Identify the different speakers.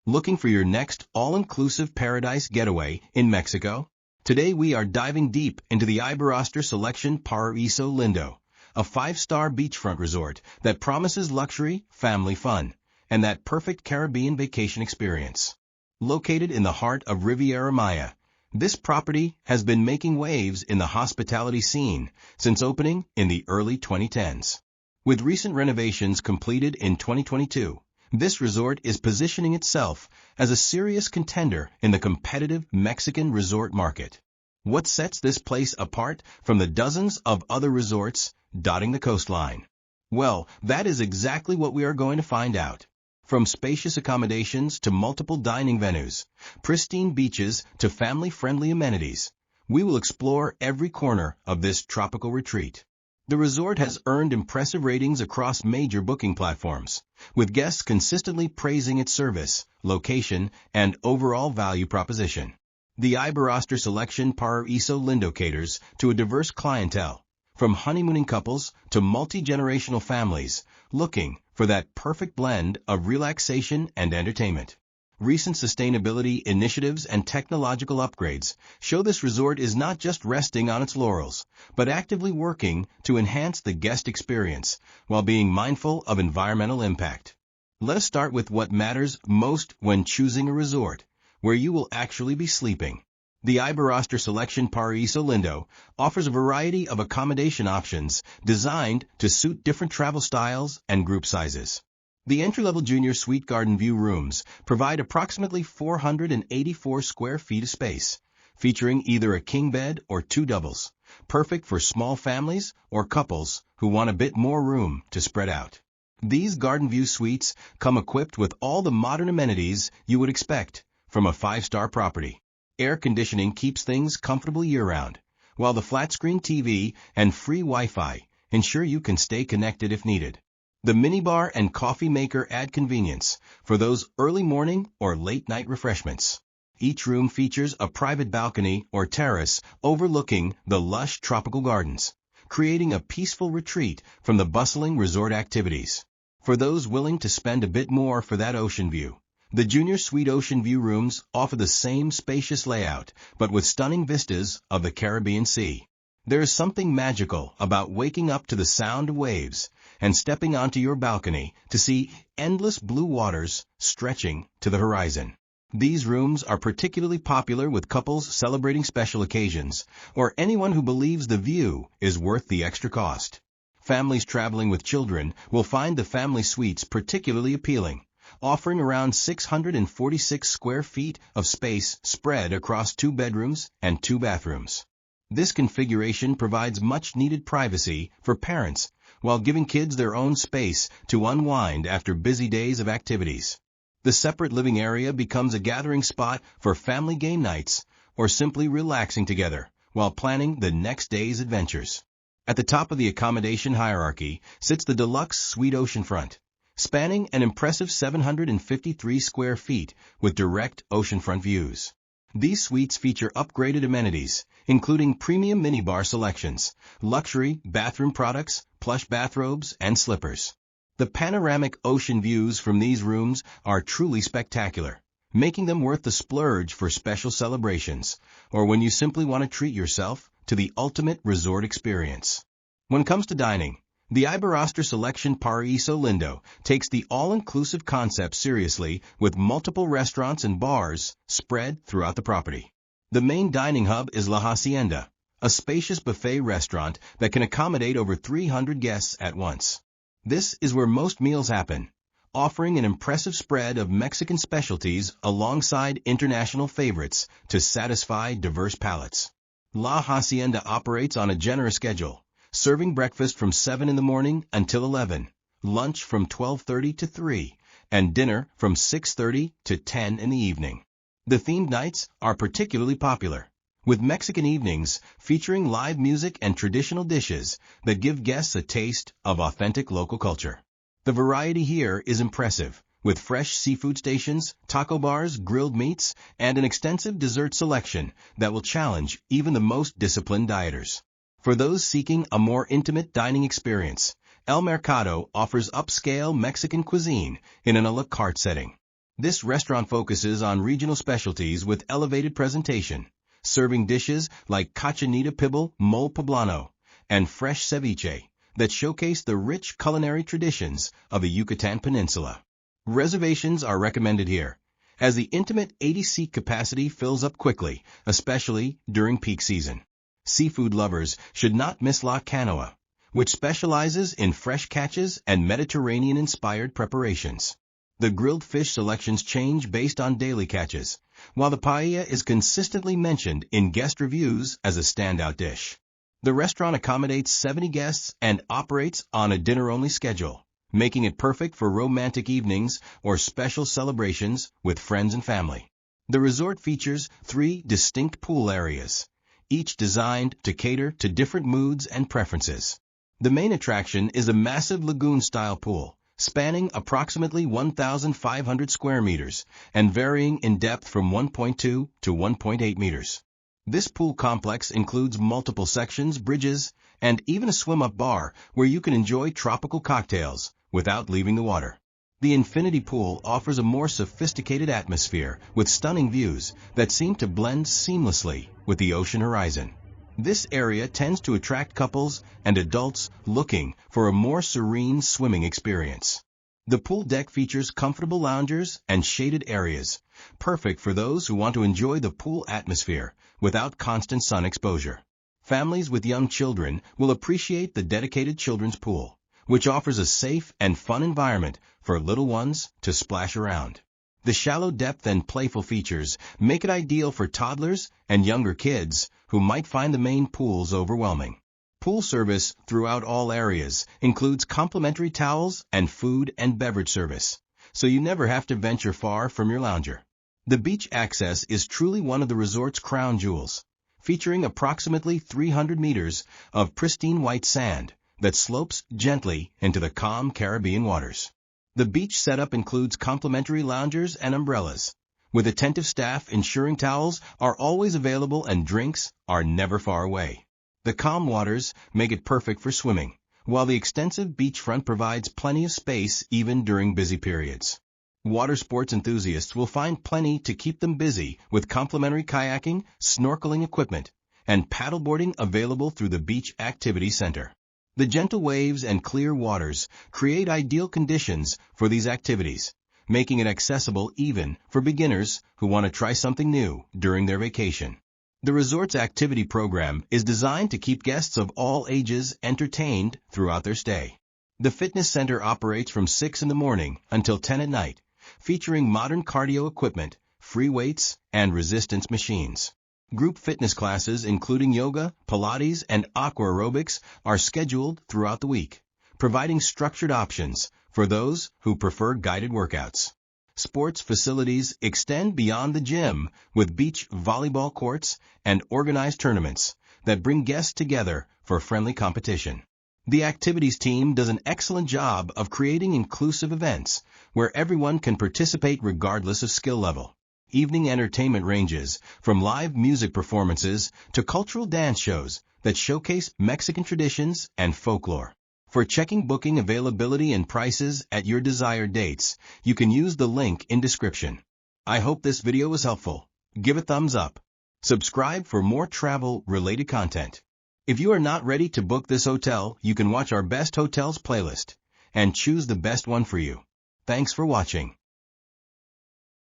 Speaker 1: Looking for your next all-inclusive paradise getaway in Mexico? Today we are diving deep into the Iberostar Selection Paraiso Lindo, a 5-star beachfront resort that promises luxury, family fun, and that perfect Caribbean vacation experience. Located in the heart of Riviera Maya, this property has been making waves in the hospitality scene since opening in the early 2010s. With recent renovations completed in 2022, this resort is positioning itself as a serious contender in the competitive Mexican resort market. What sets this place apart from the dozens of other resorts dotting the coastline? Well, that is exactly what we are going to find out. From spacious accommodations to multiple dining venues, pristine beaches to family-friendly amenities, we will explore every corner of this tropical retreat. The resort has earned impressive ratings across major booking platforms, with guests consistently praising its service, location, and overall value proposition. The Iberostar Selection Paraiso Lindo caters to a diverse clientele, from honeymooning couples to multi-generational families looking for that perfect blend of relaxation and entertainment. Recent sustainability initiatives and technological upgrades show this resort is not just resting on its laurels, but actively working to enhance the guest experience while being mindful of environmental impact. Let us start with what matters most when choosing a resort, where you will actually be sleeping. The Iberostar Selection Paraiso Lindo offers a variety of accommodation options designed to suit different travel styles and group sizes. The entry-level junior suite garden view rooms provide approximately 484 square feet of space, featuring either a king bed or 2 doubles, perfect for small families or couples who want a bit more room to spread out. These garden view suites come equipped with all the modern amenities you would expect from a 5-star property. Air conditioning keeps things comfortable year-round, while the flat-screen TV and free Wi-Fi ensure you can stay connected if needed. The minibar and coffee maker add convenience for those early morning or late-night refreshments. Each room features a private balcony or terrace overlooking the lush tropical gardens, creating a peaceful retreat from the bustling resort activities. For those willing to spend a bit more for that ocean view, the Junior Suite Ocean View rooms offer the same spacious layout, but with stunning vistas of the Caribbean Sea. There is something magical about waking up to the sound of waves and stepping onto your balcony to see endless blue waters stretching to the horizon. These rooms are particularly popular with couples celebrating special occasions or anyone who believes the view is worth the extra cost. Families traveling with children will find the family suites particularly appealing, offering around 646 square feet of space spread across 2 bedrooms and 2 bathrooms. This configuration provides much-needed privacy for parents while giving kids their own space to unwind after busy days of activities. The separate living area becomes a gathering spot for family game nights or simply relaxing together while planning the next day's adventures. At the top of the accommodation hierarchy sits the deluxe suite oceanfront, spanning an impressive 753 square feet with direct oceanfront views. These suites feature upgraded amenities, including premium minibar selections, luxury bathroom products, plush bathrobes, and slippers. The panoramic ocean views from these rooms are truly spectacular, making them worth the splurge for special celebrations, or when you simply want to treat yourself to the ultimate resort experience. When it comes to dining, the Iberostar Selection Paraiso Lindo takes the all-inclusive concept seriously with multiple restaurants and bars spread throughout the property. The main dining hub is La Hacienda, a spacious buffet restaurant that can accommodate over 300 guests at once. This is where most meals happen, offering an impressive spread of Mexican specialties alongside international favorites to satisfy diverse palates. La Hacienda operates on a generous schedule, serving breakfast from 7 in the morning until 11, lunch from 12:30 to 3, and dinner from 6:30 to 10 in the evening. The themed nights are particularly popular, with Mexican evenings featuring live music and traditional dishes that give guests a taste of authentic local culture. The variety here is impressive, with fresh seafood stations, taco bars, grilled meats, and an extensive dessert selection that will challenge even the most disciplined dieters. For those seeking a more intimate dining experience, El Mercado offers upscale Mexican cuisine in an a la carte setting. This restaurant focuses on regional specialties with elevated presentation, serving dishes like cochinita pibil mole poblano and fresh ceviche that showcase the rich culinary traditions of the Yucatan Peninsula. Reservations are recommended here, as the intimate 80-seat capacity fills up quickly, especially during peak season. Seafood lovers should not miss La Canoa, which specializes in fresh catches and Mediterranean-inspired preparations. The grilled fish selections change based on daily catches, while the paella is consistently mentioned in guest reviews as a standout dish. The restaurant accommodates 70 guests and operates on a dinner-only schedule, making it perfect for romantic evenings or special celebrations with friends and family. The resort features 3 distinct pool areas, each designed to cater to different moods and preferences. The main attraction is a massive lagoon-style pool, spanning approximately 1,500 square meters and varying in depth from 1.2 to 1.8 meters. This pool complex includes multiple sections, bridges, and even a swim-up bar where you can enjoy tropical cocktails without leaving the water. The infinity pool offers a more sophisticated atmosphere with stunning views that seem to blend seamlessly with the ocean horizon. This area tends to attract couples and adults looking for a more serene swimming experience. The pool deck features comfortable loungers and shaded areas, perfect for those who want to enjoy the pool atmosphere without constant sun exposure. Families with young children will appreciate the dedicated children's pool, which offers a safe and fun environment for little ones to splash around. The shallow depth and playful features make it ideal for toddlers and younger kids who might find the main pools overwhelming. Pool service throughout all areas includes complimentary towels and food and beverage service, so you never have to venture far from your lounger. The beach access is truly one of the resort's crown jewels, featuring approximately 300 meters of pristine white sand that slopes gently into the calm Caribbean waters. The beach setup includes complimentary loungers and umbrellas, with attentive staff ensuring towels are always available and drinks are never far away. The calm waters make it perfect for swimming, while the extensive beachfront provides plenty of space even during busy periods. Water sports enthusiasts will find plenty to keep them busy with complimentary kayaking, snorkeling equipment, and paddleboarding available through the Beach Activity Center. The gentle waves and clear waters create ideal conditions for these activities, making it accessible even for beginners who want to try something new during their vacation. The resort's activity program is designed to keep guests of all ages entertained throughout their stay. The fitness center operates from 6 in the morning until 10 at night, featuring modern cardio equipment, free weights, and resistance machines. Group fitness classes including yoga, Pilates, and aqua aerobics are scheduled throughout the week, providing structured options for those who prefer guided workouts. Sports facilities extend beyond the gym with beach volleyball courts and organized tournaments that bring guests together for friendly competition. The activities team does an excellent job of creating inclusive events where everyone can participate regardless of skill level. Evening entertainment ranges from live music performances to cultural dance shows that showcase Mexican traditions and folklore. For checking booking availability and prices at your desired dates, you can use the link in description. I hope this video was helpful. Give a thumbs up. Subscribe for more travel-related content. If you are not ready to book this hotel, you can watch our Best Hotels playlist and choose the best one for you. Thanks for watching.